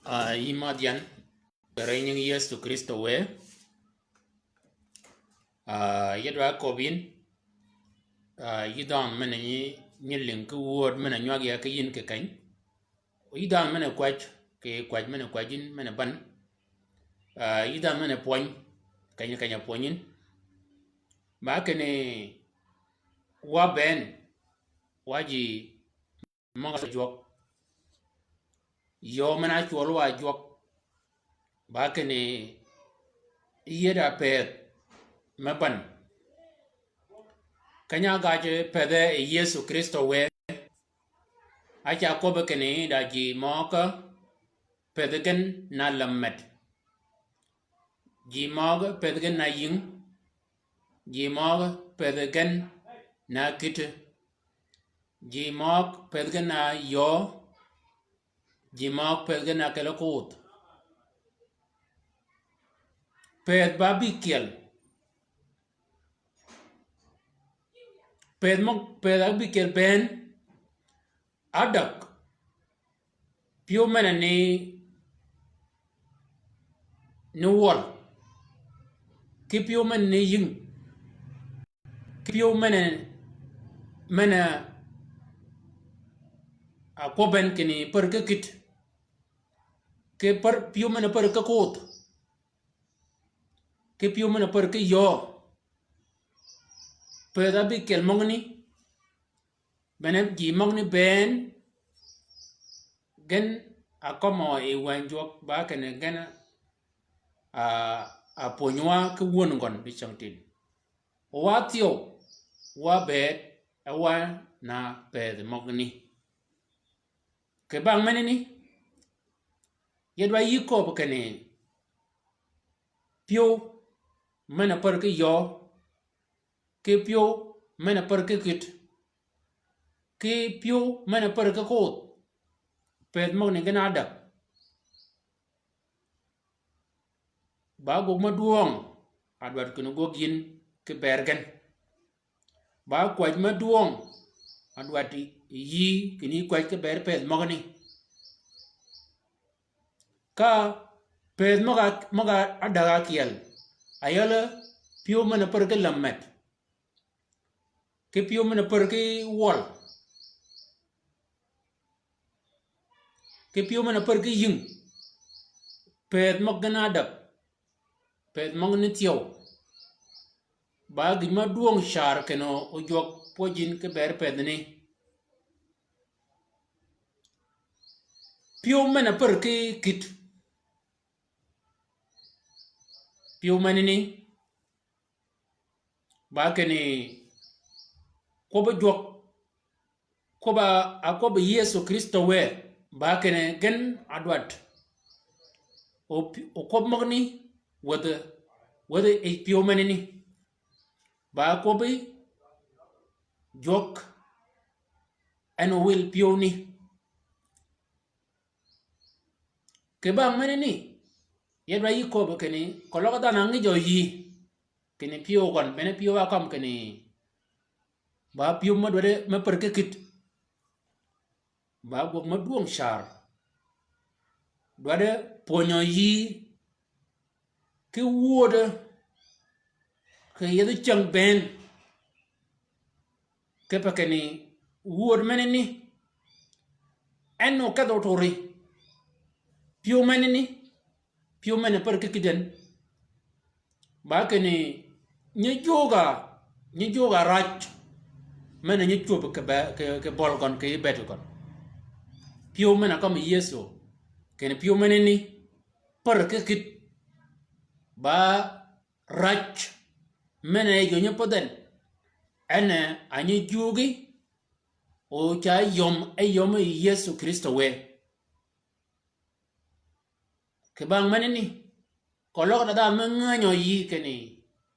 Imadian reigning years to Kristo we yedwa kobin yidon mena ni link word mena nywag ya ke yin ke kan yidon mena kwaj mena kwajin mena ban yidon mena poñ kanya poñin ba kene wa ben waji monga jok yo mena chwol wa jok ba kene yeda pet maban kanya gaje pede Yesu Kristo we acha kobe kene da ji moka pedegen na lamet ji moga pedegen na yin ji moga pedegen na kit ji mog pedegen na yo ji mog pedegen na kelokut ped babikel ped abikel ben adak pio mena ni wol ki pio men ni yin ki pio mena a koben kini per ke kit ke per pio mena per ke kot ke pio mena per ke yo ped abikel mongni benem ji mongni ben gen akomo e wanjok ba kene gen a ponywa ke won gon bi changtin wa tio wa bet wa na ped mogni ke bang menini yedwa yiko kene pio mena per ke yo ke pio mena per ke kit ke pio mena per ke kot ped mogni gen adak ba go maduong adwat kuno go gin ke bergen ba kwaj maduong adwat yi kini kwaj ke ber ped mogni ka ped moga adaga kiel ayala pio mena per ke lamet ke pio mena per ke wol ke pio mena per ke yin ped mogna adak ped mogni tio ba gi maduong shar keno ojok pojin ke ber ped ni pio mena per ke kit pio menini ba kene ko ba jok ko ba Yesu Kristo we ba kene gen adwat o ko mogni whether e pio menini ba ko bi jok eno will pio ni ke bang menini yedwa yiko ba kene koloka dana ngi jo yi kene pio gon bene pio wa kam kene ba pio madware ma per ke kit ba go maduong shar dwade ponyo yi ke woda ke yedu chang ben ke pa kene wod menini enno ka do tori pio menini pio mena per ke kiden ba kene ni joga rach mena ni chup ke bolgon ke betugon pio mena kam Yesu kene pio menini per ke kit ba rach mena yo nyopoden ene anyi jugi o cha yom Yesu Kristo we ke bang menini kolok da menganyo yi kene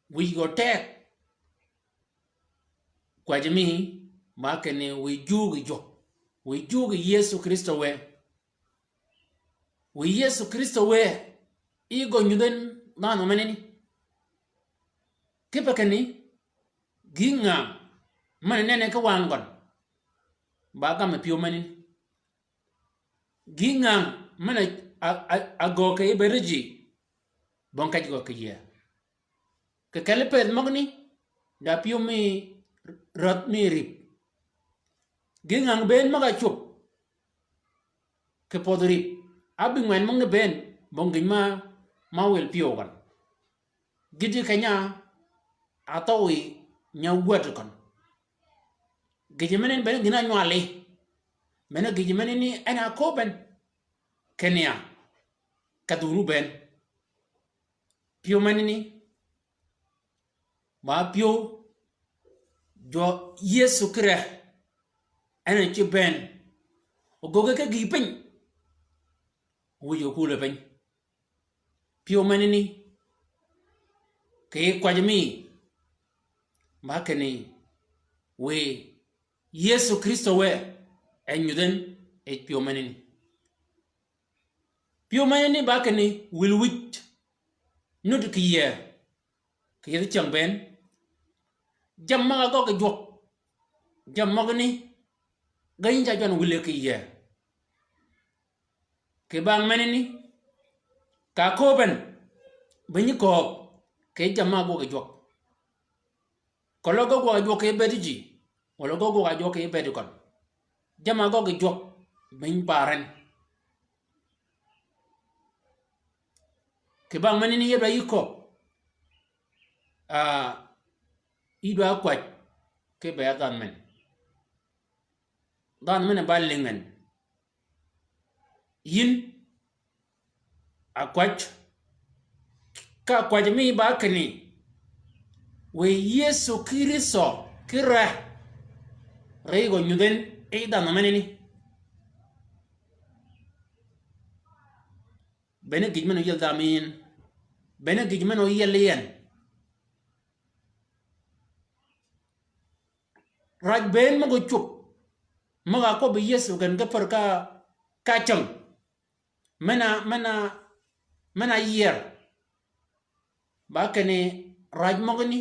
we go tek kwa jimi ma kene we jugi Yesu Kristo we Yesu Kristo we igo nyuden nano menini ke pa kene ginga man nene ka wangon ba ga me pio menini ginga mana a go ke berji bon kaj go ke ye ke kale ped magni da piu mi rat mi rip gingang ben maga chup ke podrip abi ngwen mong ne ben bon gima ma wel piu gan gidi kanya atawi nya wet kon gidi menen ben gina nyale mena gidi menen ni ana ko ben kenya kaduru ben piu menen ni ma piu jo yesu kre ana ci ben o goge ke gi pen wo yo ku le pen piu menen ni ke kwajmi ma keni we yesu kristo we enyuden e piu menen ni ba keni will wit nut ki ye ke chang ben jam ma go ke jok jam magni gayin ja jon wile ki ye ke bang menen ni ka ko ben benyi ko ke jam ma go ke jok ko logo go jok ke bediji o logo go jok ke bedi kon jama go ke jok ben paren ke bang menen ni ye ba yiko idwa kwat ke ba dan men ba lingen yin akwat ka kwajmi ba kani we yesu kristo kira rego nyuden e dan meneni bene gijmeno yel damin bene gijmeno yelian raj ben mago chup maga ko be yesu gan gafar ka chang mana yer ba kane raj magni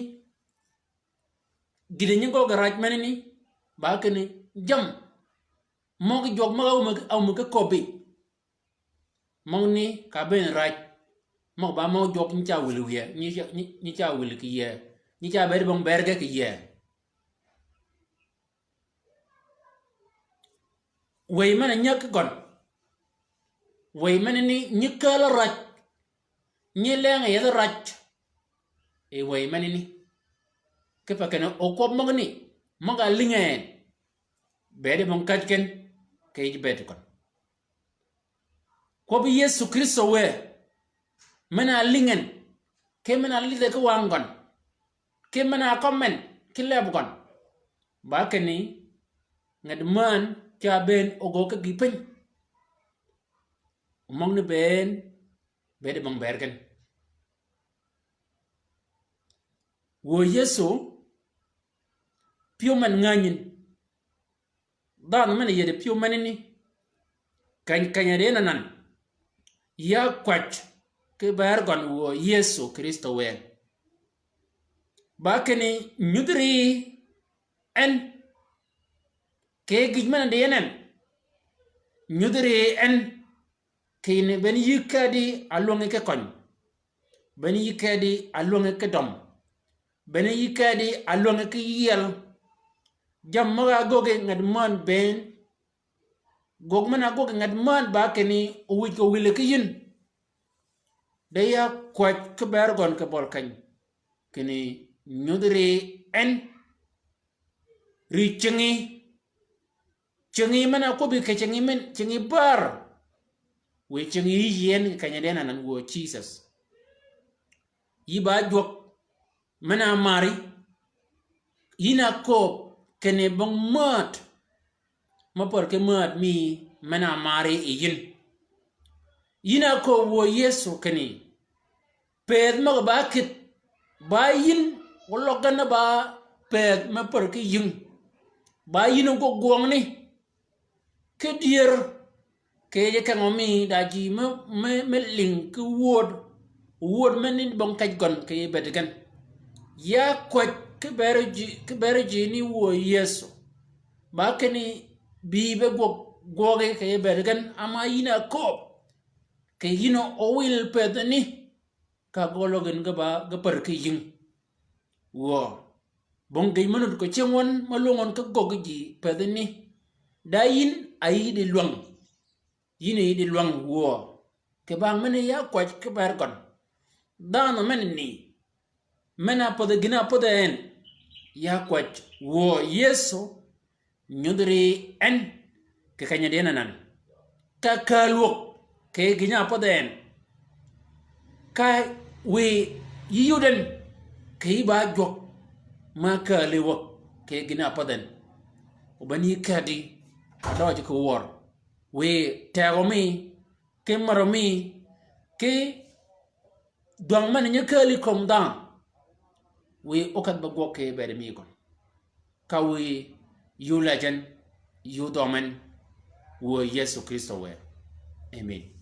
gide nyingo ga raj meneni ba kane jam mogi jog maga aw maga ko be mongni ka ben raj mo ba mo jog ni cha wulu ye ni cha wulu ki ye ni cha ber bong berge ki ye way mana nyak gon way mana ni nyikala raj ni lenga ye raj e way mana ni ke pa kana o ko magni maga lingen bede mon kajken ke ji bede kon ko bi yesu kristo we mana lingen ke mana lide ko wangon ke mana comment ke leb gon ba kani ngad man cha ben ogo ka gipen mong ne ben bede bang bergen wo yesu piu man nganyin dan man yede piu manini kanyade nanan ya kwach ke bergon wo yesu kristo we ba kani nyudri en ke gijman de yenen nyudri en kine ben yikadi alonge ke kon ben yikadi alonge ke dom ben yikadi alonge ke yel jam maga goge ngad man ben gog mana goge ngad man ba keni o wi ko wile ke yin de ya kwat ke bergon ke bol kany kini nyudri en ri chengi mana ko bi ke chengi men chengi bar we chengi yen kanyade nan wo jesus yiba jok mana mari yina ko kene bong mat ma por ke mat mi mana mari yin yina ko wo yesu kene ped ma ba kit ba yin wollo ganna ba ped ma por ke yin ba yin ko gong ni ke dier ke je kan mi da ji me link ku wod menin bon kaj gon ke bedgan ya kwat ke berji ni wo yesu ba keni bibe goge ke bedgan ama yina ko ke yino o wil pedani ka gologen ga par ke yin wo bongay manut ko chengon malongon ka gogji pedani dayin ayi de luang yini de luang wo ke bang mene ya kwaj ke bar kon dano men ni mena poda gina poda en ya kwaj wo yeso nyudri en ke kanya dena nan ka kalwok ke gina poda en ka we yiyuden ke ba jok ma ka lewok ke gina poden ubani kadi doji ko wor we tagomi ke maromi ke dong man nyakali kom dan we okat ba goke bere mi kon ka we yu legend yu domen wo Yesu Kristo we amen